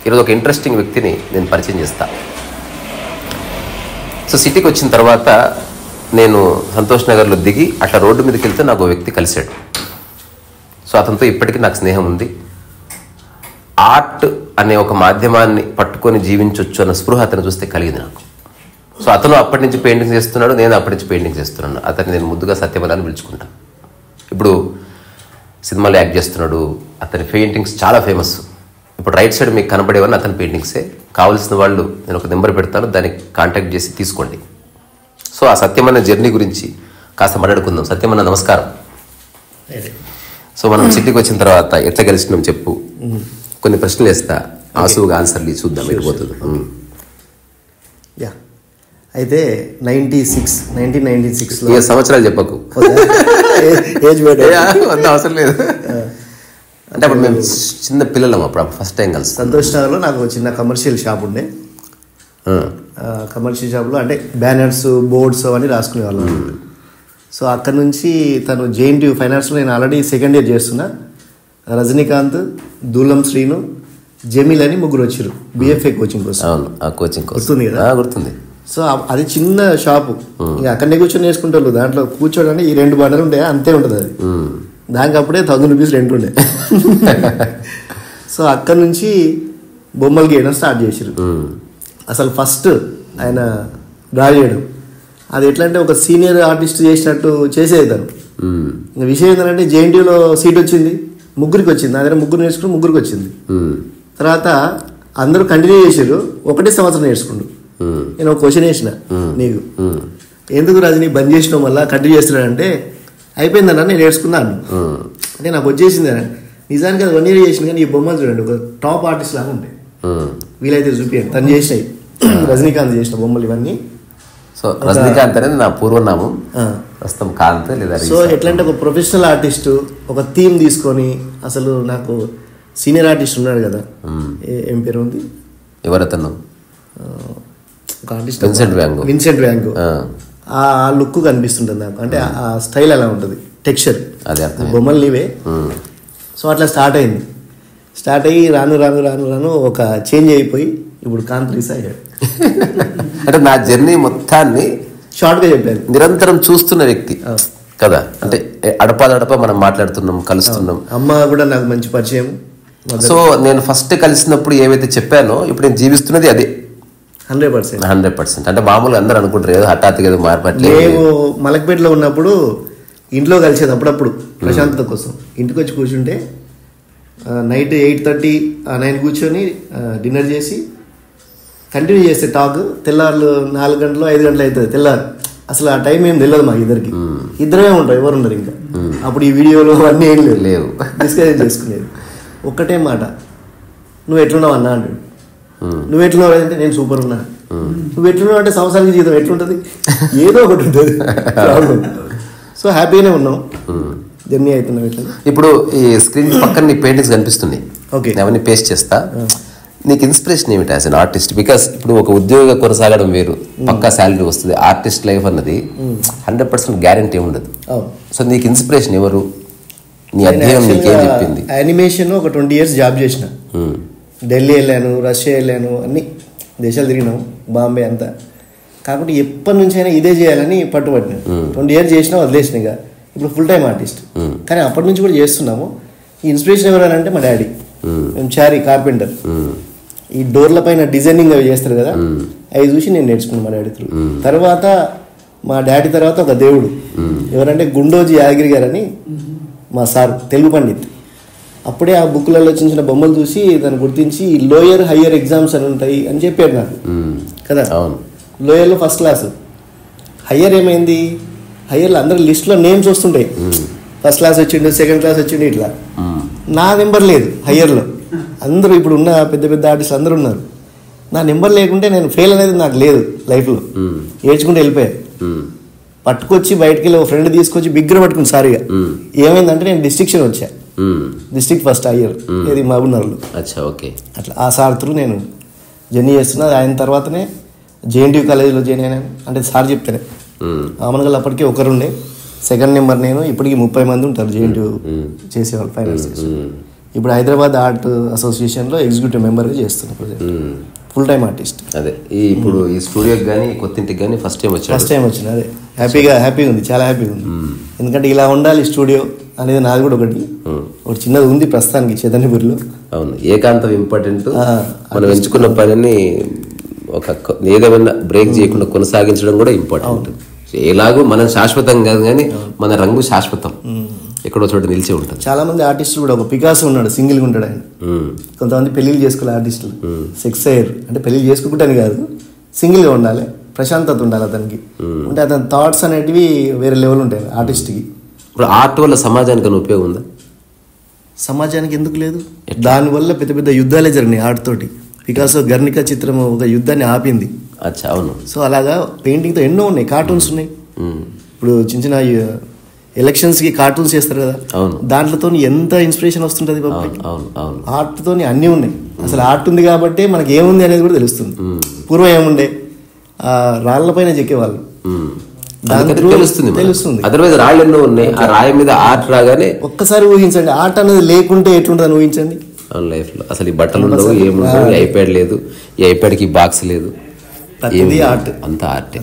ఈరోజు ఒక ఇంట్రెస్టింగ్ వ్యక్తిని నేను పరిచయం చేస్తా. సో సిటీకి వచ్చిన తర్వాత నేను సంతోష్ నగర్లో దిగి అట్లా రోడ్డు మీదకి వెళ్తే నాకు ఒక వ్యక్తి కలిశాడు. సో అతనితో ఇప్పటికీ నాకు స్నేహం ఉంది. ఆర్ట్ అనే ఒక మాధ్యమాన్ని పట్టుకొని జీవించవచ్చు అన్న స్పృహ అతను చూస్తే కలిగింది నాకు. సో అతను అప్పటి నుంచి పెయింటింగ్ చేస్తున్నాడు, నేను అప్పటి నుంచి పెయింటింగ్ చేస్తున్నాను. అతన్ని నేను ముద్దుగా సత్యమని పిలుచుకుంటాను. ఇప్పుడు సినిమాలో యాక్ట్ చేస్తున్నాడు. అతని పెయింటింగ్స్ చాలా ఫేమస్. ఇప్పుడు రైట్ సైడ్ మీకు కనబడేవన్నీ అతని పెయింటింగ్సే. కావాల్సిన వాళ్ళు నేను ఒక నెంబర్ పెడతాను, దానికి కాంటాక్ట్ చేసి తీసుకోండి. సో ఆ సత్యమన్న జర్నీ గురించి కాస్త మాట్లాడుకుందాం. సత్యమన్న నమస్కారం. సో మనం సిటీకి వచ్చిన తర్వాత ఎట్లా కలిసినాం చెప్పు. కొన్ని ప్రశ్నలు వేస్తా, ఆసువుగా ఆన్సర్లు చూద్దాం ఎటుపోతుంది. యా, అయితే 1996లో ఏ సంవత్సరాలు చెప్పకు, ఏజ్ అంత అవసరం లేదు. అంటే అప్పుడు మేము చిన్న పిల్లలం, అప్పుడు ఫస్ట్ టైం కలిసి. సంతోష్ నగర్లో నాకు చిన్న కమర్షియల్ షాప్ ఉండే. కమర్షియల్ షాప్లో అంటే బ్యానర్స్, బోర్డ్స్ అవన్నీ రాసుకునేవాళ్ళం. సో అక్కడ నుంచి తను JNTU ఫైనాన్స్లో నేను ఆల్రెడీ సెకండ్ ఇయర్ చేస్తున్నా. రజనీకాంత్, దూలం శ్రీను, జమీల్ అని ముగ్గురు వచ్చారు BFA కోచింగ్ కోసం. అవును, ఆ కోచింగ్ గుర్తుంది కదా? గుర్తుంది. సో అది చిన్న షాపు, ఇక అక్కడనే కూర్చొని నేర్చుకుంటారు. దాంట్లో కూర్చోడానికి ఈ 2 బండలు ఉంటాయి, అంతే ఉంటుంది. అది దానికి అప్పుడే 1000 రూపీస్ రెంట్ ఉండే. సో అక్కడ నుంచి బొమ్మలు గీయడం స్టార్ట్ చేసారు. అసలు ఫస్ట్ ఆయన డ్రా చేయడం అది ఎట్లా అంటే ఒక సీనియర్ ఆర్టిస్ట్ చేసినట్టు చేసేది తను. ఇంకా విషయం ఏంటంటే JNTUలో సీట్ వచ్చింది, ముగ్గురికి వచ్చింది. నా దగ్గర ముగ్గురు నేర్చుకుని ముగ్గురికి వచ్చింది. తర్వాత అందరూ కంటిన్యూ చేసారు. ఒకటే సంవత్సరం నేర్చుకుండు. నేను ఒక క్వశ్చన్ వేసిన, నీకు ఎందుకు రజనీ బంద్ చేసిన వల్ల కంటిన్యూ చేస్తున్నాడంటే, అయిపోయిందన్న నేను నేర్చుకున్నాను అంటే నాకు వచ్చేసింది. నిజానికి అది 1 year చేసింది, కానీ ఈ బొమ్మలు చూడండి ఒక టాప్ ఆర్టిస్ట్ లాగా ఉంటాయి. వీలైతే చూపించండి తను చేసినాయి. రజనీకాంత్ చేసిన బొమ్మలు ఇవన్నీ. సో రజనీకాంత్ అనేది నా పూర్వనామం, ప్రస్తుతం కాంత్ లేదా. సో ఎట్లా అంటే ఒక ప్రొఫెషనల్ ఆర్టిస్టు ఒక థీమ్ తీసుకొని, అసలు నాకు సీనియర్ ఆర్టిస్ట్ ఉన్నాడు కదా, ఏం పేరు ఉంది, ఎవరతను, ఒక ఆర్టిస్ట్ విన్సెంట్ వ్యాంగో. ఆ లుక్ కనిపిస్తుంటుంది నాకు. అంటే ఆ స్టైల్ ఎలా ఉంటుంది, టెక్స్చర్, బొమ్మలు నీవే. సో అట్లా స్టార్ట్ అయింది. స్టార్ట్ అయ్యి రాను రాను రాను రాను ఒక చేంజ్ అయిపోయి ఇప్పుడు కాంత్ రీసా అయ్యాడు. అంటే నా జర్నీ మొత్తాన్ని షార్ట్గా చెప్పాను. నిరంతరం చూస్తున్న వ్యక్తి కదా. అంటే అడప మనం మాట్లాడుతున్నాం, కలుస్తున్నాం. అమ్మ కూడా నాకు మంచి పరిచయం. సో నేను ఫస్ట్ కలిసినప్పుడు ఏవైతే చెప్పానో ఇప్పుడు నేను జీవిస్తున్నది అదే 100%. అంటే మామూలుగా అందరూ అనుకుంటారు ఏదో హఠాత్తుగా ఏదో మార్పట్లేదు. మేము మలక్పేటలో ఉన్నప్పుడు ఇంట్లో కలిసేది అప్పుడప్పుడు ప్రశాంతత కోసం. ఇంటికి వచ్చి కూర్చుంటే నైట్ 8:30, 9 కూర్చొని డిన్నర్ చేసి కంటిన్యూ చేస్తే టాక్ తెల్లారులు 4 గంటలు 5 గంటలు అవుతుంది తెల్లారు. అసలు ఆ టైం ఏం తెలియదు మాకు ఇద్దరికి. ఇద్దరే ఉంటారు, ఎవరు ఉండరు ఇంకా. అప్పుడు ఈ వీడియోలు అన్నీ ఏం లేవు, డిస్కస్ చేసుకునేది. ఒక్కటే మాట, నువ్వు ఎట్లున్నావు అన్నా అంటాడు. నువ్వు ఎట్లున్నావు అంటే నేను సూపర్ ఉన్నా. నువ్వు ఎట్లున్నావు అంటే సంవత్సరానికి జీతం ఎట్లుంటుంది, ఏదో ఒకటి ఉంటుంది ప్రాబ్లం. సో హ్యాపీగానే ఉన్నాం, జర్నీ అవుతున్నాం. ఎట్లా ఇప్పుడు ఈ స్క్రీన్ పక్కన నీ పెయింటింగ్స్ కనిపిస్తుంది, ఓకే, అవన్నీ పేస్ట్ చేస్తా. నీకు ఇన్స్పిరేషన్ ఏమిటి యాజ్ అన్ ఆర్టిస్ట్? బికాస్ ఇప్పుడు ఒక ఉద్యోగ కొనసాగడం వేరు, పక్కా శాలరీ వస్తుంది. ఆర్టిస్ట్ లైఫ్ అన్నది 100% గ్యారంటీ ఉండదు. సో నీకు ఇన్స్పిరేషన్ ఎవరు? నీ అధ్యయనం నీకేం చెప్పింది? యానిమేషన్ ఒక 20 years జాబ్ చేసిన. ఢిల్లీ వెళ్ళాను, రష్యా వెళ్ళాను, అన్ని దేశాలు తిరిగినాం, బాంబే అంతా. కాబట్టి ఎప్పటి నుంచి అయినా ఇదే చేయాలని పట్టుబట్టినాను. 20 years చేసినా వదిలేసిన. ఇక ఇప్పుడు ఫుల్ టైం ఆర్టిస్ట్. కానీ అప్పటి నుంచి కూడా చేస్తున్నాము. ఈ ఇన్స్పిరేషన్ ఎవరంటే మా డాడీ. మేము చారీ కార్పెంటర్. ఈ డోర్ల పైన డిజైనింగ్ అవి చేస్తారు కదా, అవి చూసి నేను నేర్చుకున్నాను మా డాడీ త్రూ. తర్వాత మా డాడీ తర్వాత ఒక దేవుడు ఎవరంటే గుండోజీ యాదగిరి గారు అని మా సార్, తెలుగు పండిత్. అప్పుడే ఆ బుక్లలో చిన్న బొమ్మలు చూసి దాన్ని గుర్తించి లోయర్ హయ్యర్ ఎగ్జామ్స్ అని ఉంటాయి అని చెప్పాడు నాకు కదా. లోయర్లో ఫస్ట్ క్లాస్, హయ్యర్ ఏమైంది, హయ్యర్లో అందరు లిస్ట్లో నేమ్స్ వస్తుంటాయి. ఫస్ట్ క్లాస్ వచ్చిండు, సెకండ్ క్లాస్ వచ్చిండు, ఇట్లా. నా నెంబర్ లేదు హయ్యర్లో. అందరూ ఇప్పుడు ఉన్న పెద్ద పెద్ద ఆర్టిస్టులు అందరూ ఉన్నారు. నా నెంబర్ లేకుంటే నేను ఫెయిల్ అనేది నాకు లేదు లైఫ్లో. ఏడ్చుకుంటూ వెళ్ళిపోయాను. పట్టుకొచ్చి బయటకు వెళ్ళి ఒక ఫ్రెండ్ తీసుకొచ్చి బిగ్గర పట్టుకుని సారిగా. ఏమైందంటే నేను డిస్ట్రిక్షన్ వచ్చా, డిస్ట్రిక్ట్ ఫస్ట్ హయ్యర్, ఇది మహబూబ్నగర్లో. అట్లా ఆ సార్ త్రూ నేను జర్నీ చేస్తున్నా. ఆయన తర్వాతనే JNTU కాలేజీలో జాయిన్ అయినాను. అంటే సార్ చెప్తానే ఆమనగల్ అప్పటికే ఒకరుండే, సెకండ్ నెంబర్ నేను. ఇప్పటికి 30 మంది ఉంటారు JNTU చేసేవాళ్ళు, ఫైనాన్స్. ఇప్పుడు హైదరాబాద్ ఆర్ట్ అసోసియేషన్లో ఎగ్జిక్యూటివ్ మెంబర్గా చేస్తున్నాను. Full time artist. అదే ఇప్పుడు ఈ స్టూడియోకి కానీ కొత్తింటికి కానీ ఫస్ట్ టైం వచ్చిన అదే హ్యాపీగా ఉంది, చాలా హ్యాపీగా ఉంది. ఎందుకంటే ఇలా ఉండాలి స్టూడియో అనేది నాది కూడా ఒకటి చిన్నది ఉంది ప్రస్తుతానికి చైతన్యపూర్లో. అవును, ఏకాంతం ఇంపార్టెంట్. మనం ఎంచుకున్న పనిని ఒక ఏదేమైనా బ్రేక్ చేయకుండా కొనసాగించడం కూడా ఇంపార్టెంట్. ఎలాగో మనం శాశ్వతం కాదు కానీ మన రంగు శాశ్వతం, ఎక్కడో చోట నిలిచి ఉంటుంది. చాలా మంది ఆర్టిస్టులు కూడా, ఒక పికాసో ఉన్నాడు సింగిల్గా ఉంటాడు ఆయన. కొంతమంది పెళ్లిళ్ళు చేసుకోవాలి ఆర్టిస్టులు, సెక్స్ అయ్యారు అంటే పెళ్లి చేసుకుంటాను కాదు, సింగిల్గా ఉండాలి, ప్రశాంతత ఉండాలి అతనికి. అంటే అతని థాట్స్ అనేటివి వేరే లెవెల్ ఉంటాయి ఆర్టిస్ట్కి. ఇప్పుడు ఆర్ట్ వల్ల సమాజానికి ఉపయోగం ఉందా? సమాజానికి ఎందుకు లేదు? దానివల్ల పెద్ద పెద్ద యుద్ధాలే జరిగినాయి ఆర్ట్ తోటి. పికాసో గర్నికా చిత్రం ఒక యుద్ధాన్ని ఆపింది. అచ్చా, అవును. సో అలాగా పెయింటింగ్తో ఎన్నో ఉన్నాయి, కార్టూన్స్ ఉన్నాయి. ఇప్పుడు చిన్న చిన్న ఎలక్షన్స్కి కార్టూన్స్ చేస్తారు కదా, దాంట్లతో ఎంత ఇన్స్పిరేషన్ వస్తుంటుంది పబ్లిక్. ఆర్ట్తో అన్నీ ఉన్నాయి. అసలు ఆర్ట్ ఉంది కాబట్టి మనకి ఏముంది అనేది కూడా తెలుస్తుంది. పూర్వం ఏముండే రాళ్ల పైన చెక్కేవాళ్ళు, తెలుస్తుంది. అదర్వైజ్ రాళ్ళు ఎన్నో ఉన్నాయి, ఆ రాయి మీద ఆర్ట్ రాగానే ఒక్కసారి ఊహించండి, ఆర్ట్ అనేది లేకుంటే ఎట్లుంటుంది ఊహించండి. లైఫ్ లో అసలు ఈ బట్టలు ఉండవు, ఏముండవు, ఈ ఐప్యాడ్ లేదు, ఈ ఐప్యాడ్కి బాక్స్ లేదు, ఆర్ట్ అంత ఆర్ట్.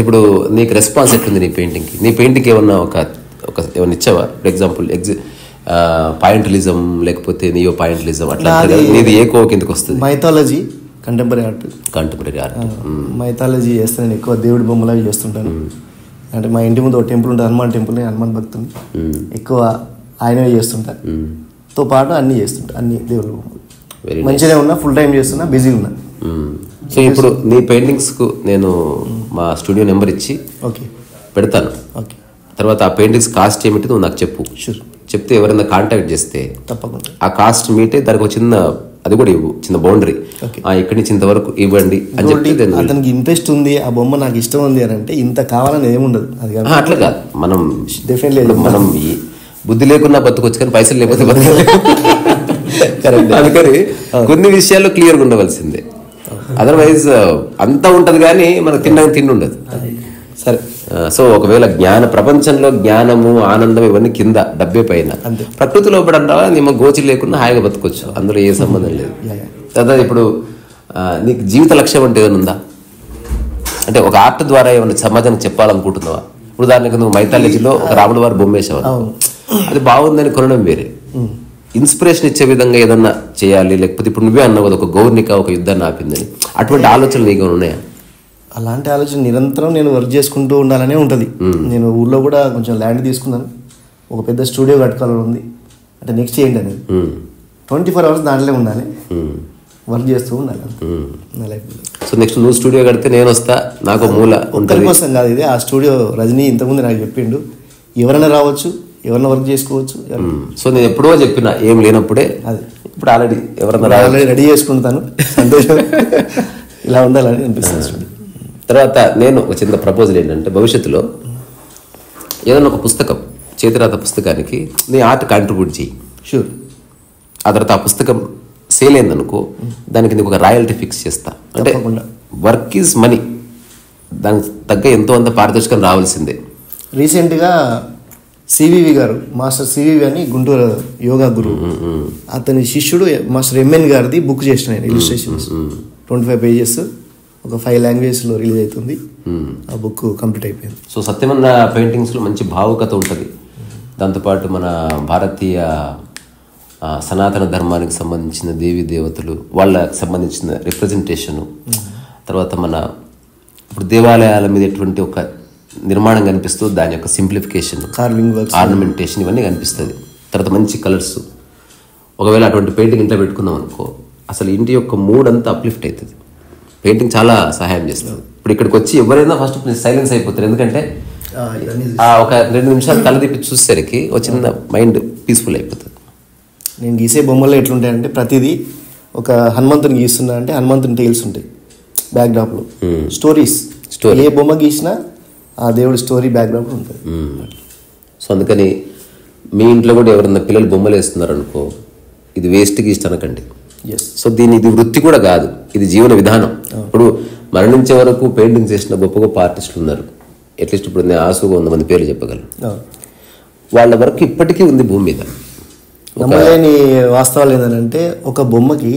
ఇప్పుడు నీకు రెస్పాన్స్ ఎట్లుంది నీ పెయింటింగ్కి? నీ పెయింటింగ్కి ఏమన్నా ఏమన్నా ఇచ్చావా? ఫర్ ఎగ్జాంపుల్ పాయింటలిజం లేకపోతే నియో పాయింటలిజం అట్లా నీది ఏ కోవ కిందకి వస్తుంది? Mythology, contemporary art. మైథాలజీ చేస్తే నేను ఎక్కువ దేవుడి బొమ్మలు అవి చేస్తుంటాను. అంటే మా ఇంటి ముందు ఒక టెంపుల్ ఉంటుంది, హనుమాన్ టెంపుల్, హనుమాన్ భక్తుని ఎక్కువ ఆయనవే చేస్తుంటా. తో పాటు అన్నీ చేస్తుంటా, అన్ని దేవుడి బొమ్మలు. మంచిగా ఉన్నా, ఫుల్ టైం చేస్తున్నా, బిజీగా ఉన్నా. సో ఇప్పుడు నీ పెయింటింగ్స్కు నేను మా స్టూడియో నెంబర్ ఇచ్చి పెడతాను. తర్వాత ఆ పెయింటింగ్స్ కాస్ట్ ఏమిటి నువ్వు నాకు చెప్పు. చెప్తే ఎవరైనా కాంటాక్ట్ చేస్తే తప్పకుండా ఆ కాస్ట్ మీటే దానికి ఒక చిన్న అది కూడా ఇవ్వు, చిన్న బౌండరీ, ఇక్కడి నుంచి ఇంతవరకు ఇవ్వండి అని చెప్పి. అతనికి ఇంట్రెస్ట్ ఉంది, ఆ బొమ్మ నాకు ఇష్టం ఉంది అని అంటే ఇంత కావాలని ఏముండదు. అది అట్లా కాదు, మనం డెఫినెట్లీ మనం బుద్ధి లేకున్నా బతుకొచ్చు కానీ పైసలు లేకపోతే బతకలేదు. అందుకని కొన్ని విషయాల్లో క్లియర్గా ఉండవలసిందే. అదర్వైజ్ అంతా ఉంటది కానీ మనకు తిండి ఉండదు. సరే, సో ఒకవేళ ప్రపంచంలో జ్ఞానము, ఆనందం ఇవన్నీ కింద, డబ్బే పైన. ప్రకృతిలో పడంటావా నిమ్మ గోచి లేకుండా హాయిగా బతుకోవచ్చు, అందులో ఏ సంబంధం లేదు. తర్వాత ఇప్పుడు నీకు జీవిత లక్ష్యం అంటే ఏమైనా ఉందా? అంటే ఒక ఆర్ట్ ద్వారా ఏమైనా సమాజానికి చెప్పాలనుకుంటున్నావా? ఇప్పుడు దానికి నువ్వు మైథాలజీలో ఒక రాముల వారి బొమ్మ వేసావు, అది బాగుందని కొనడం వేరే. ఇన్స్పిరేషన్ ఇచ్చే విధంగా ఏదన్నా చేయాలి, లేకపోతే ఇప్పుడు నువ్వే అన్నావు ఒక గౌర్నిక ఒక యుద్ధాన్ని ఆపిందని, అటువంటి ఆలోచనలు నీకు ఉన్నాయా? అలాంటి ఆలోచన నిరంతరం నేను వర్క్ చేసుకుంటూ ఉండాలనే ఉంటుంది. నేను ఊళ్ళో కూడా కొంచెం ల్యాండ్ తీసుకున్నాను, ఒక పెద్ద స్టూడియో కట్టుకోవాలని ఉంది. అంటే నెక్స్ట్ ఏంటి అనేది 24 hours దాంట్లో ఉండాలి, వర్క్ చేస్తూ ఉండాలి నా లైఫ్లో. సో నెక్స్ట్ నువ్వు స్టూడియో కడితే నేను వస్తా, నాకు మూల ఒక్కరి కోసం కాదు ఇది. ఆ స్టూడియో రజనీ ఇంతకుముందు నాకు చెప్పిండు, ఎవరైనా రావచ్చు, ఎవరైనా వర్క్ చేసుకోవచ్చు. సో నేను ఎప్పుడో చెప్పిన ఏం లేనప్పుడే, అది ఇప్పుడు ఆల్రెడీ ఎవరైనా రెడీ చేసుకుంటాను. సంతోషం, ఇలా ఉండాలని అనిపిస్తుంది. తర్వాత నేను ఒక చిన్న ప్రపోజల్ ఏంటంటే, భవిష్యత్తులో ఏదైనా ఒక పుస్తకం, చేతిరాత పుస్తకానికి నీ ఆర్ట్ కాంట్రిబ్యూట్ చేయి. షూర్. ఆ తర్వాత ఆ పుస్తకం సేల్ అయిందనుకో, దానికి నీకు ఒక రాయల్టీ ఫిక్స్ చేస్తా. అంటే వర్క్ ఈజ్ మనీ, దానికి తగ్గ ఎంతో అంత పారితోషికం రావాల్సిందే. రీసెంట్గా సివివి గారు, మాస్టర్ సివివి అని గుంటూరు యోగా గురువు, అతని శిష్యుడు మాస్టర్ ఎంఎన్ గారిది బుక్ చేసిన ఇలిస్ట్రేషన్స్ 25 pages, ఒక 5 languagesలో రిలీజ్ అవుతుంది. ఆ బుక్ కంప్లీట్ అయిపోయింది. సో సత్యమన్న పెయింటింగ్స్లో మంచి భావుకత ఉంటుంది. దాంతోపాటు మన భారతీయ సనాతన ధర్మానికి సంబంధించిన దేవీ దేవతలు వాళ్ళకి సంబంధించిన రిప్రజెంటేషను, తర్వాత మన ఇప్పుడు దేవాలయాల మీద ఎటువంటి ఒక నిర్మాణం కనిపిస్తూ దాని యొక్క సింప్లిఫికేషన్, కార్వింగ్ వర్క్స్, ఆర్నమెంటేషన్ ఇవన్నీ కనిపిస్తుంది. తర్వాత మంచి కలర్స్. ఒకవేళ అటువంటి పెయింటింగ్ ఇంట్లో పెట్టుకుందాం అనుకో, అసలు ఇంటి యొక్క మూడ్ అంతా అప్లిఫ్ట్ అవుతుంది. పెయింటింగ్ చాలా సహాయం చేస్తుంది. ఇప్పుడు ఇక్కడికి వచ్చి ఎవరైనా ఫస్ట్ సైలెన్స్ అయిపోతారు, ఎందుకంటే ఒక 2 నిమిషాలు తలదిప్పి చూసేసరికి ఒక చిన్న మైండ్ పీస్ఫుల్ అయిపోతుంది. నేను గీసే బొమ్మల్లో ఎట్లుంటాయంటే, ప్రతిదీ ఒక హనుమంతుని గీస్తున్నా అంటే హనుమంతుని టైల్స్ ఉంటాయి బ్యాక్డ్రాప్లో, స్టోరీస్. ఏ బొమ్మ గీసినా ఆ దేవుడి స్టోరీ బ్యాక్గ్రౌండ్ ఉంటుంది. సో అందుకని మీ ఇంట్లో కూడా ఎవరన్నా పిల్లలు బొమ్మలు వేస్తున్నారు అనుకో, ఇది వేస్ట్కి ఇష్టనకండి. సో ఇది వృత్తి కూడా కాదు, ఇది జీవన విధానం. ఇప్పుడు మరణించే వరకు పెయింటింగ్ చేసిన గొప్ప గొప్ప ఆర్టిస్టులు ఉన్నారు. అట్లీస్ట్ ఇప్పుడు నేను ఆసుగా 100 మంది పేర్లు చెప్పగలను. వాళ్ళ వర్క్ ఇప్పటికీ ఉంది భూమి మీద. నమ్మలేని వాస్తవాలు ఏంటంటే ఒక బొమ్మకి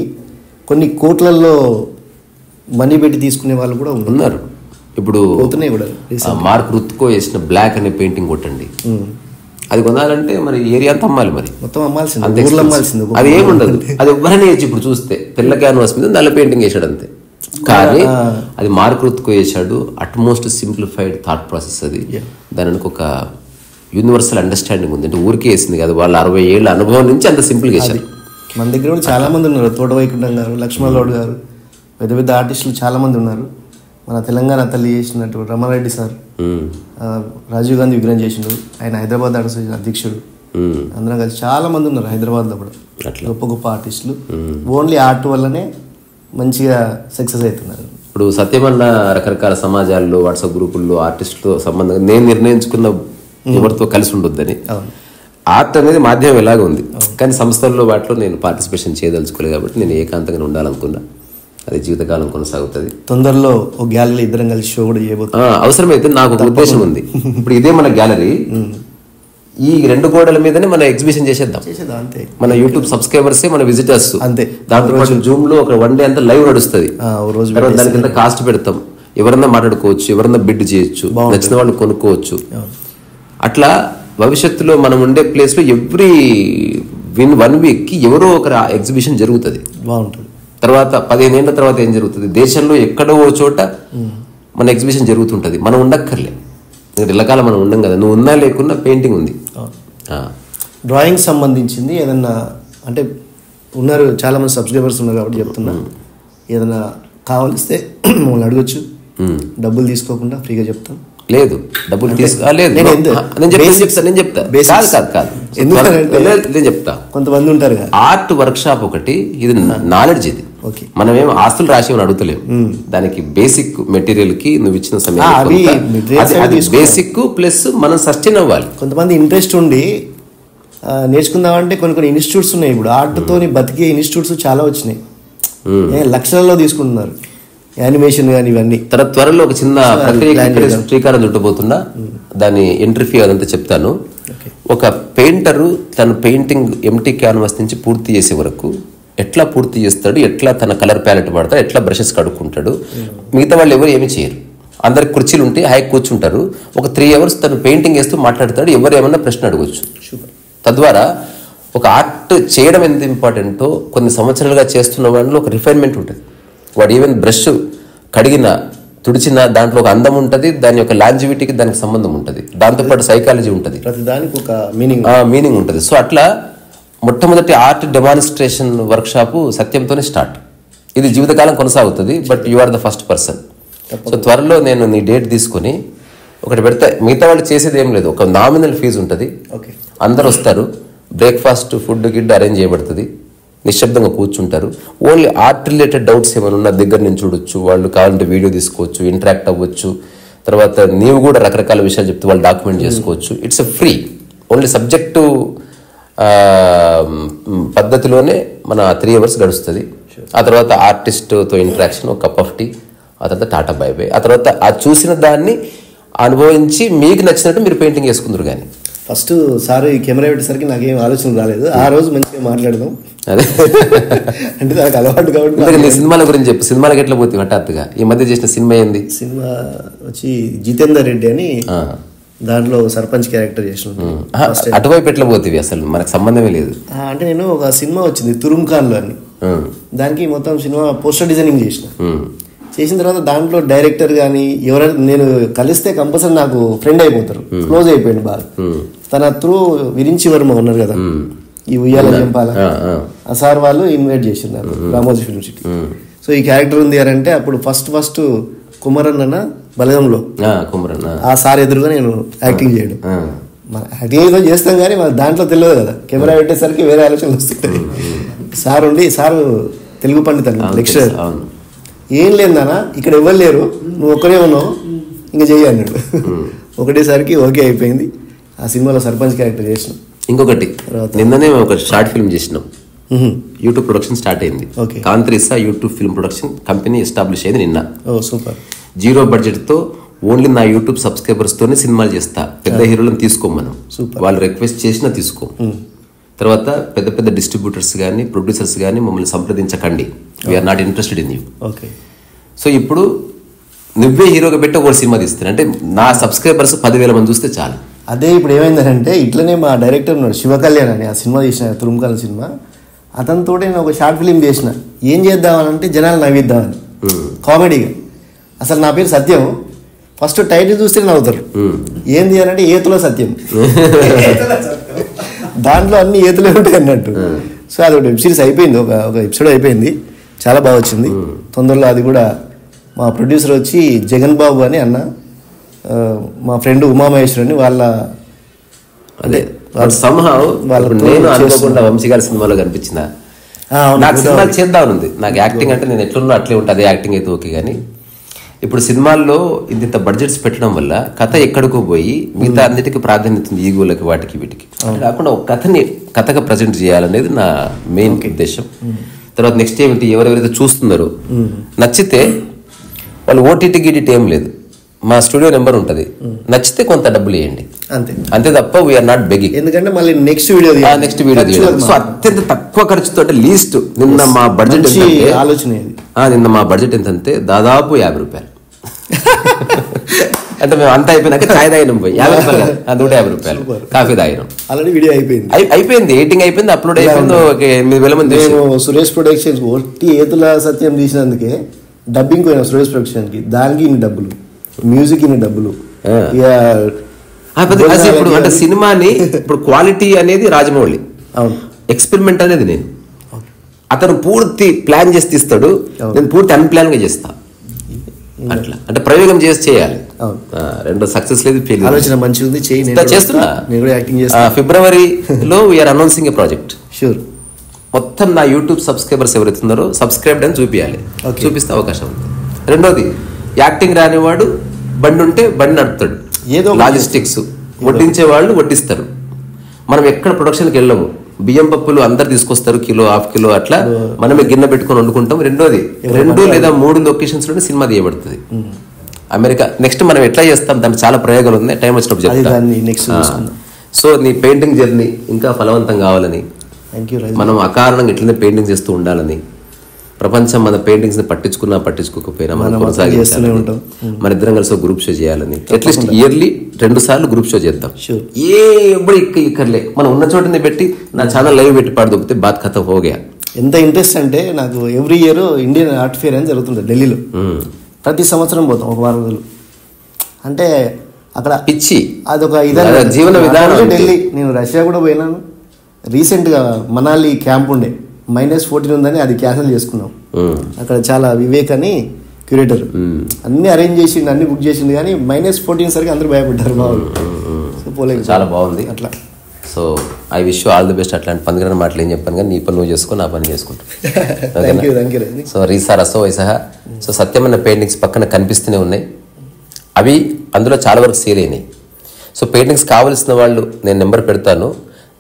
కొన్ని కోట్లల్లో మనీ పెట్టి తీసుకునే వాళ్ళు కూడా ఉన్నారు. ఇప్పుడు పోతున్నాయి కూడా. మార్క్ రుత్కో వేసిన బ్లాక్ అనే పెయింటింగ్ కొట్టండి, అది కొనాలంటే మరి ఏరియా అంతా అమ్మాలి, మరి మొత్తం అమ్మాల్సింది. అది ఏముండదు, అది ఎవరైనా వేయచ్చు. ఇప్పుడు చూస్తే తెల్ల క్యాన్వాస్ మీద నల్ల పెయింటింగ్ వేసాడు అంతే. కానీ అది మార్క్ రుత్కో వేసాడు. అట్మోస్ట్ సింప్లిఫైడ్ థాట్ ప్రాసెస్ అది. దానికి ఒక యూనివర్సల్ అండర్స్టాండింగ్ ఉంది. అంటే ఊరికే వేసింది కదా, వాళ్ళ 60 ఏళ్ళ అనుభవం నుంచి అంత సింపుల్గా వేసారు. మన దగ్గర కూడా చాలా మంది ఉన్నారు. తోట వైకుంఠం గారు, లక్ష్మణ్ గౌడ్ గారు, పెద్ద పెద్ద ఆర్టిస్టులు చాలా మంది ఉన్నారు. మన తెలంగాణ తల్లి చేసినట్టు రమారెడ్డి సార్, రాజీవ్ గాంధీ విగ్రహం చేసిండు, ఆయన హైదరాబాద్ ఆర్టిస్ట్ అధ్యక్షుడు. అందరం కలిసి చాలా మంది ఉన్నారు హైదరాబాద్లో కూడా, గొప్ప గొప్ప ఆర్టిస్టులు. ఓన్లీ ఆర్ట్ వల్లనే మంచిగా సక్సెస్ అవుతున్నారు. ఇప్పుడు సత్యమన్న రకరకాల సమాజాల్లో, వాట్సాప్ గ్రూపుల్లో ఆర్టిస్టులతో సంబంధంగా నేను నిర్ణయించుకున్న ఎవరితో కలిసి ఉండొద్దని. ఆర్ట్ అనేది మాధ్యమం ఎలాగ ఉంది, కానీ సంస్థల్లో వాటిలో నేను పార్టిసిపేషన్ చేయదలుచుకోలేదు. కాబట్టి నేను ఏకాంతంగా ఉండాలనుకున్నా. అది జీవితకాలం కొనసాగుతుంది. తొందరలో ఒక గ్యాలరీ ఇద్దరం కలిసి షో కూడా చేయబోతున్నా. అవసరమైతే నాకు ఒక ఉద్దేశం ఉంది. ఇప్పుడు ఇదే మన గ్యాలరీ, ఈ 2 గోడల మీదనే మనం ఎగ్జిబిషన్ చేసేద్దాం. అంతే. మన యూట్యూబ్ సబ్స్క్రైబర్సే మన విజిటర్స్. అంతే. దాంతో పాటు జూమ్ లో ఒక 1 డే అంతా లైవ్ నడుస్తుంది. దాని కింద కాస్ట్ పెడతాం, ఎవరన్నా మాట్లాడుకోవచ్చు, ఎవరన్నా బిడ్ చేయొచ్చు, నచ్చిన వాళ్ళు కొనుక్కోవచ్చు. అట్లా భవిష్యత్తులో మనం ఉండే ప్లేస్ లో ఎవ్రీ 1 వీక్ కి ఎవరో ఒక ఎగ్జిబిషన్ జరుగుతుంది. బాగుంటుంది. తర్వాత 15 ఏళ్ల తర్వాత ఏం జరుగుతుంది, దేశంలో ఎక్కడో ఓ చోట మన ఎగ్జిబిషన్ జరుగుతుంటది. మనం ఉండక్కర్లే, ఇళ్ళకాలం మనం ఉండం కదా. నువ్వు ఉన్నా లేకున్నా పెయింటింగ్ ఉంది. డ్రాయింగ్ సంబంధించింది ఏదన్నా అంటే ఉన్నారు, చాలా మంది సబ్స్క్రైబర్స్ ఉన్నారు కాబట్టి చెప్తున్నా, ఏదైనా కావాలిస్తే మమ్మల్ని అడగచ్చు, డబ్బులు తీసుకోకుండా ఫ్రీగా చెప్తాం. లేదు, డబ్బులు తీసుకోలేదు, నేను చెప్తా. కొంతమంది ఉంటారు కదా, ఆర్ట్ వర్క్ షాప్ ఒకటి, ఇది నాలెడ్జ్. ఇది మనం ఏం ఆస్తులు రాసి అడుగుతలేము. దానికి బేసిక్ మెటీరియల్ కి నువ్వు ఇచ్చిన సమయం బేసిక్ ప్లస్ మనం సస్టైన్ అవ్వాలి. కొంతమంది ఇంట్రెస్ట్ ఉండి నేర్చుకుందామంటే కొన్ని ఇన్స్టిట్యూట్స్ ఉన్నాయి. ఇప్పుడు ఆర్ట్ తోని బతికే ఇన్స్టిట్యూట్స్ చాలా వచ్చినాయి, లక్షలలో తీసుకుంటున్నారు. యానిమేషన్ కానీ ఇవన్నీ. తర్వాత త్వరలో ఒక చిన్న ప్రక్రియ శ్రీకారం చుట్టబోతున్నా, దాని ఎంట్రీ ఫీ అదంతా చెప్తాను. ఒక పెయింటరు తన పెయింటింగ్ ఎంటీ క్యాన్వాస్ నుంచి పూర్తి చేసే వరకు ఎట్లా పూర్తి చేస్తాడు, ఎట్లా తన కలర్ ప్యాలెట్ వాడతాడు, ఎట్లా బ్రషెస్ కడుక్కుంటాడు. మిగతా వాళ్ళు ఎవరు ఏమి చేయరు, అందరికి కుర్చీలు ఉంటే హై కూర్చుంటారు. ఒక 3 hours తను పెయింటింగ్ వేస్తూ మాట్లాడతాడు, ఎవరు ఏమన్నా ప్రశ్న అడగచ్చు. తద్వారా ఒక ఆర్ట్ చేయడం ఎంత ఇంపార్టెంటో కొన్ని సంవత్సరాలుగా చేస్తున్న వాళ్ళు ఒక రిఫైన్మెంట్ ఉంటుంది. వాడు ఈవెన్ బ్రష్ కడిగిన తుడిచిన దాంట్లో ఒక అందం ఉంటుంది, దాని యొక్క లాంజివిటీకి దానికి సంబంధం ఉంటుంది, దాంతోపాటు సైకాలజీ ఉంటుంది, ప్రతిదానికి ఒక మీనింగ్ ఉంటుంది. సో అట్లా మొట్టమొదటి ఆర్ట్ డెమాన్స్ట్రేషన్ వర్క్ షాప్ సత్యంతోనే స్టార్ట్. ఇది జీవితకాలం కొనసాగుతుంది, but you are the first person. So త్వరలో నేను నీ డేట్ తీసుకొని ఒకటి పెడతా. మిగతా వాళ్ళు చేసేది ఏం లేదు, ఒక నామినల్ ఫీజు ఉంటుంది, అందరు వస్తారు, బ్రేక్ఫాస్ట్ ఫుడ్ గిడ్ అరేంజ్ చేయబడుతుంది, నిశ్శబ్దంగా కూర్చుంటారు. ఓన్లీ ఆర్ట్ రిలేటెడ్ డౌట్స్ ఏమైనా ఉన్న దగ్గర నుంచి చూడొచ్చు, వాళ్ళు కావాలంటే వీడియో తీసుకోవచ్చు, ఇంటరాక్ట్ అవ్వచ్చు. తర్వాత నీవు కూడా రకరకాల విషయాలు చెప్తే వాళ్ళు డాక్యుమెంట్ చేసుకోవచ్చు. ఇట్స్ ఫ్రీ, ఓన్లీ సబ్జెక్టు పద్ధతిలోనే మన 3 hours గడుస్తుంది. ఆ తర్వాత ఆర్టిస్ట్తో ఇంటరాక్షన్, ఒక కప్ ఆఫ్ టీ, ఆ తర్వాత టాటా బై బై. ఆ తర్వాత ఆ చూసిన దాన్ని అనుభవించి మీకు నచ్చినట్టు మీరు పెయింటింగ్ వేసుకుందరు. కానీ ఫస్ట్ సార్ ఈ కెమెరా పెట్టేసరికి నాకేం ఆలోచన రాలేదు. ఆ రోజు మంచిగా మాట్లాడదాం, అదే అంటే నాకు అలవాటు కాబట్టి. నీ సినిమాల గురించి చెప్పు, సినిమాలకు ఎట్లా పోతుంది హఠాత్తుగా? ఈ మధ్య చేసిన సినిమా ఏంది? సినిమా వచ్చి జితేందర్ రెడ్డి అని, దాంట్లో సర్పంచ్ క్యారెక్టర్ చేసిన. అటువైపు ఎట్లా పోతుంది అసలు? మనకు సంబంధమే లేదు. అంటే నేను ఒక సినిమా వచ్చింది తురుంఖాన్లో అని, దానికి మొత్తం సినిమా పోస్టర్ డిజైనింగ్ చేసిన తర్వాత దాంట్లో డైరెక్టర్ కానీ ఎవరైనా నేను కలిస్తే కంపల్సరీ నాకు ఫ్రెండ్ అయిపోతారు, క్లోజ్ అయిపోయింది బాగా. తన త్రూ విరించి వర్మ ఉన్నారు కదా, ఈ ఉయ్యాల జంపాల, ఆ సార్ వాళ్ళు ఇన్వైట్ చేసినారు రామోజీ ఫిల్మ్ సిటీ. సో ఈ క్యారెక్టర్ ఉంది అంటే అప్పుడు ఫస్ట్ కుమరన్ అన్న బలగంలో ఆ సార్ ఎదురుగా నేను యాక్టింగ్ చేయడం. యాక్టింగ్ ఏదో చేస్తాం కానీ మన దాంట్లో తెలియదు కదా, కెమెరా పెట్టేసరికి వేరే ఆలోచనలు వస్తుంటాయి. సార్ తెలుగు పండితులు లెక్చరర్, ఏం లేదన్నా ఇక్కడ ఎవరు లేరు, నువ్వు ఒక్కడే ఉన్నావు, ఇంకా చెయ్యి అన్నాడు. ఒకటేసరికి ఓకే అయిపోయింది. ఆ సినిమాలో సర్పంచ్ క్యారెక్టర్ చేసినాం. ఇంకొకటి నిన్ననే ఒక షార్ట్ ఫిల్మ్ చేసినాం, యూట్యూబ్ ప్రొడక్షన్ స్టార్ట్ అయింది. కాంత్రిసా YouTube film production company establish అయింది నిన్న. సూపర్. 0 బడ్జెట్తో ఓన్లీ నా యూట్యూబ్ సబ్స్క్రైబర్స్ తోనే సినిమాలు చేస్తా, పెద్ద హీరోలను తీసుకోం మనం, వాళ్ళు రిక్వెస్ట్ చేసినా తీసుకోం. తర్వాత పెద్ద పెద్ద డిస్ట్రిబ్యూటర్స్ కానీ ప్రొడ్యూసర్స్ కానీ మమ్మల్ని సంప్రదించకండి, we are not interested in you. Okay. So ఇప్పుడు నువ్వే హీరోగా పెట్టి ఒక సినిమా తీస్తాను అంటే నా సబ్స్క్రైబర్స్ 10,000 మంది చూస్తే చాలు. అదే ఇప్పుడు ఏమైందంటే ఇట్లనే మా డైరెక్టర్ ఉన్నాడు శివ కళ్యాణ్ అని, ఆ సినిమా చేసిన తురుముకాల సినిమా, అతనితో నేను ఒక షార్ట్ ఫిలిం చేసిన. ఏం చేద్దామనంటే జనాలు నవ్విద్దామని, కామెడీగా. అసలు నా పేరు సత్యం, ఫస్ట్ టైటిల్ చూస్తే నవ్వుతారు. ఏంది అని అంటే ఏతులో సత్యం, దాంట్లో అన్ని ఏతులే ఉంటాయి అన్నట్టు. సో అది ఒక వెబ్ సిరీస్ అయిపోయింది, ఒక ఎపిసోడ్ అయిపోయింది, చాలా బాగా వచ్చింది. తొందరలో అది కూడా మా ప్రొడ్యూసర్ వచ్చి జగన్ బాబు అని అన్న, మా ఫ్రెండ్ ఉమామహేశ్వర్ అని వాళ్ళ అదే నేను అనుకోకుండా వంశీ గారి సినిమాలో కనిపించిన నాకు సినిమాలు చేద్దామని ఉంది. నాకు యాక్టింగ్ అంటే నేను ఎట్లున్నా అట్లే ఉంటుంది, అదే యాక్టింగ్ అయితే ఓకే. కానీ ఇప్పుడు సినిమాల్లో ఇంత బడ్జెట్స్ పెట్టడం వల్ల కథ ఎక్కడికో పోయి మిగతా అన్నిటికీ ప్రాధాన్యత ఉంది, ఈగోలకి వాటికి వీటికి కాకుండా ఒక కథగా ప్రజెంట్ చేయాలనేది నా మెయిన్ ఉద్దేశం. తర్వాత నెక్స్ట్ ఏమిటి, ఎవరెవరైతే చూస్తున్నారో నచ్చితే వాళ్ళు ఓటీటీ గిటీటీ ఏం లేదు, మా స్టూడియో నెంబర్ ఉంటుంది, నచ్చితే కొంత డబ్బులు ఇవ్వండి అంతే తప్ప వీఆర్ నాట్ బెగింగ్. ఎందుకంటే మళ్ళీ నెక్స్ట్ వీడియో తీయాలి. సో అత్యంత తక్కువ ఖర్చుతో అంటే లీస్ట్ నిన్న మా బడ్జెట్ ఆలోచన, నిన్న మా బడ్జెట్ ఎంతంటే దాదాపు 50 రూపాయలు. అంటే మేము అంతా అయిపోయినాక ఛాయ్ తాగినాం, పోయి 50 రూపాయలు, 150 రూపాయలు కాఫీ తాగినాం. ఆల్రెడీ వీడియో అయిపోయింది, ఎడిటింగ్ అయిపోయింది, అప్లోడ్ అయిపోయింది. 8,000 మంది. సురేష్ ప్రొడక్షన్స్ ఒట్టి ఏతుల సత్యం తీసినందుకే డబ్బింగ్ పోయినా సురేష్ ప్రొడక్షన్ కి, దానికి ఇన్ని డబ్బులు, మ్యూజిక్ ఇన్ని డబ్బులు. ఇప్పుడు అంటే సినిమాని ఇప్పుడు క్వాలిటీ అనేది రాజమౌళి, ఎక్స్పెరిమెంట్ అనేది నేను. అతను పూర్తి ప్లాన్ చేసి తీస్తాడు, నేను పూర్తి అన్ప్లాన్ గా చేస్తా. అట్లా అంటే ప్రయోగం చేసి చేయాలి. రెండో సక్సెస్ లేదు, ఆలోచన మంచిగా ఉంది, చేస్తున్నా. ఫిబ్రవరిలో వీఆర్ అనౌన్సింగ్ ఏ ప్రాజెక్ట్. షూర్. మొత్తం నా యూట్యూబ్ సబ్స్క్రైబర్స్ ఎవరైతే ఉన్నారో సబ్స్క్రైబ్డ్ అని చూపించాలి, చూపిస్తే అవకాశం ఉంది. రెండోది, యాక్టింగ్ రానివాడు బండి ఉంటే బండి నడుపుతాడు, ఏదో లాజిస్టిక్స్ వడ్డించే వాళ్ళు వడ్డిస్తారు. మనం ఎక్కడ ప్రొడక్షన్కి వెళ్ళము, బియ్యం పప్పులు అందరు తీసుకొస్తారు, కిలో హాఫ్ కిలో అట్లా మనమే గిన్నె పెట్టుకొని వండుకుంటాం. రెండోది, 2 లేదా 3 లొకేషన్స్ లోనే సినిమా తీయబడుతుంది. అమెరికా నెక్స్ట్ మనం ఎట్లా చేస్తాం, దానికి చాలా ప్రయోగాలు ఉన్నాయి, టైం వచ్చినప్పుడు చెప్తాం. సో నీ పెయింటింగ్ జర్నీ ఇంకా ఫలవంతం కావాలని, మనం అకారణంగా ఇట్లనే పెయింటింగ్ చేస్తూ ఉండాలని, ప్రపంచం మన పెయింటింగ్స్ ని పట్టించుకోకపోయినా మనం కొనసాగించాలి. మన ఇద్దరం కలిసి గ్రూప్ షో చేయాలని, అట్లీస్ట్ ఇయర్లీ 2 సార్లు గ్రూప్ షో చేద్దాం. ఇక్కర్లే మనం ఉన్న చోటనే పెట్టి నా ఛానల్ లైవ్ పెట్టి పాడుదొప్పితే బాత్ ఖతం హోగా. ఎంత ఇంట్రెస్ట్ అంటే నాకు every year Indian art fair అని జరుగుతుంది ఢిల్లీలో. ప్రతి సంవత్సరం పోతాం, ఒక 1 రోజులు. అంటే అక్కడ పిచ్చి, అదొక జీవన విధానం. ఢిల్లీ, నేను రష్యా కూడా పోయినాను. రీసెంట్గా మనాలి క్యాంప్ ఉండే, -14 ఉందని అది క్యాన్సిల్ చేసుకున్నాం. అక్కడ చాలా వివేక్ అని క్యూరేటర్ అన్ని అరేంజ్ చేసిండు, అన్ని బుక్ చేసిండు, కానీ -14 సరికి అందరూ భయపడ్డారు. బాగుంది, చాలా బాగుంది అట్లా. So I wish you all the best. అట్లాంటి పనికిరాని మాటలు ఏం చెప్పాను, కానీ నీ పని నువ్వు చేసుకుని నా పని చేసుకుంటాను. సో రీసా రసో వైసహ. సో సత్యమైన పెయింటింగ్స్ పక్కన కనిపిస్తూనే ఉన్నాయి, అవి అందులో చాలా వరకు సేల్ అయినాయి. సో పెయింటింగ్స్ కావాల్సిన వాళ్ళు నేను నెంబర్ పెడతాను,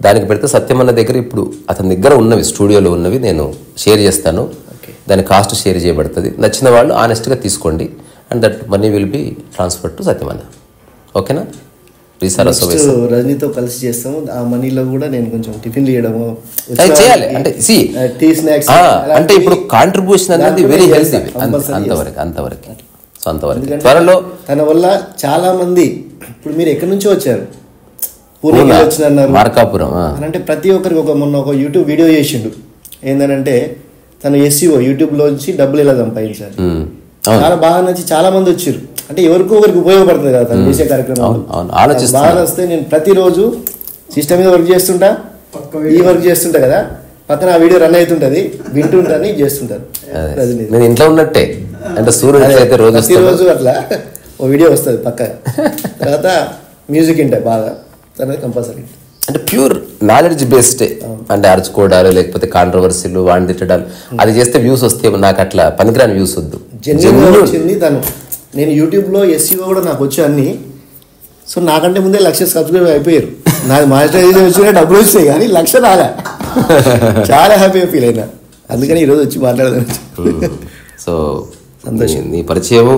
దానికి పెడితే సత్యమన్న దగ్గర ఇప్పుడు అతని దగ్గర ఉన్నవి, స్టూడియోలో ఉన్నవి నేను షేర్ చేస్తాను. దాని కాస్ట్ షేర్ చేయబడుతుంది. నచ్చిన వాళ్ళు ఆనెస్ట్గా తీసుకోండి, and that money will be transfer to సత్యమన్న. ఓకేనా? రజనీతో కలిసి చేస్తాము. ఆ మనీలో కూడా నేను కొంచెం టిఫిన్ చేయడము చేయాలి. అంటే టీ స్నాక్స్ అంటే ఇప్పుడు కాంట్రిబ్యూషన్ అనేది వెరీ హెల్తీ, అంతవరకు. సో అంతవరకు త్వరలో తన వల్ల చాలా మంది, ఇప్పుడు మీరు ఎక్కడి నుంచో వచ్చారు, పూణే వచ్చినారు, మార్కాపురం అంటే ప్రతి ఒక్కరికి మొన్న ఒక యూట్యూబ్ వీడియో చేసిండు. ఏంటంటే తను SEO యూట్యూబ్లోంచి డబ్బులు ఎలా సంపాదించాలి, చాలా బాగా నచ్చి చాలా మంది వచ్చారు. అంటే ఎవరికో ఒకరికి ఉపయోగపడుతుంది కదా తను చేసే కార్యక్రమం. బాగా వస్తే నేను ప్రతిరోజు సిస్టమ్ మీద వర్క్ చేస్తుంటా, ఈ వర్క్ చేస్తుంటా కదా, పక్కన ఆ వీడియో రన్ అవుతుంటది, వింటుంటాను, చేస్తుంటాను. నేను ఇంట్లో ఉన్నట్టే, అంటే ప్రతిరోజు అట్లా ఓ వీడియో వస్తుంది పక్క. తర్వాత మ్యూజిక్ వింటాయి బాగా, తర్వాత కంపల్సరీ అంటే ప్యూర్ నాలెడ్జ్ బేస్డ్. అంటే అరుచుకోవడాలు, లేకపోతే కాంట్రవర్సీలు, వాడిని తిట్టడాలు, అది చేస్తే వ్యూస్ వస్తే నాకు అట్లా పనికిరాని వ్యూస్ వద్దు. వచ్చింది తను. నేను యూట్యూబ్లో SEO కూడా నాకు వచ్చే అన్ని. సో నాకంటే ముందే 1,00,000 సబ్స్క్రైబర్ అయిపోయారు. నాకు మానిటైజేషన్ వచ్చినా డబ్బులు వస్తాయి, కానీ 1,00,000 రాలే. చాలా హ్యాపీగా ఫీల్ అయినా, అందుకని ఈరోజు వచ్చి మాట్లాడదాం. సో సంతోషం, నీ పరిచయం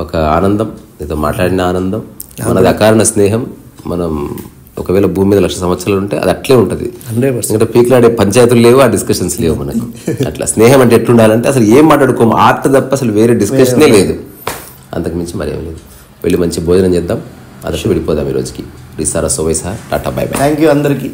ఒక ఆనందం, నీతో మాట్లాడిన ఆనందం, మనది అకారణ స్నేహం. మనం ఒకవేళ భూమి మీద 1,00,000 సంవత్సరాలు ఉంటే అది అట్లే ఉంటుంది. 100%. ఎందుకంటే పీకులాడే పంచాయతీలు లేవు, ఆ డిస్కషన్స్ లేవు మనకు. అట్లా స్నేహం అంటే ఎట్లుండాలంటే అసలు ఏం మాట్లాడుకోము, ఆర్ట్ తప్ప అసలు వేరే డిస్కషనే లేదు. అంతకు మించి మరేం లేదు. వెళ్ళి మంచి భోజనం చేద్దాం, అదర్శ వెళ్ళిపోదాం ఈ రోజుకి. రిసారా సోవైసా, tata, bye bye. Thank you అందరికీ.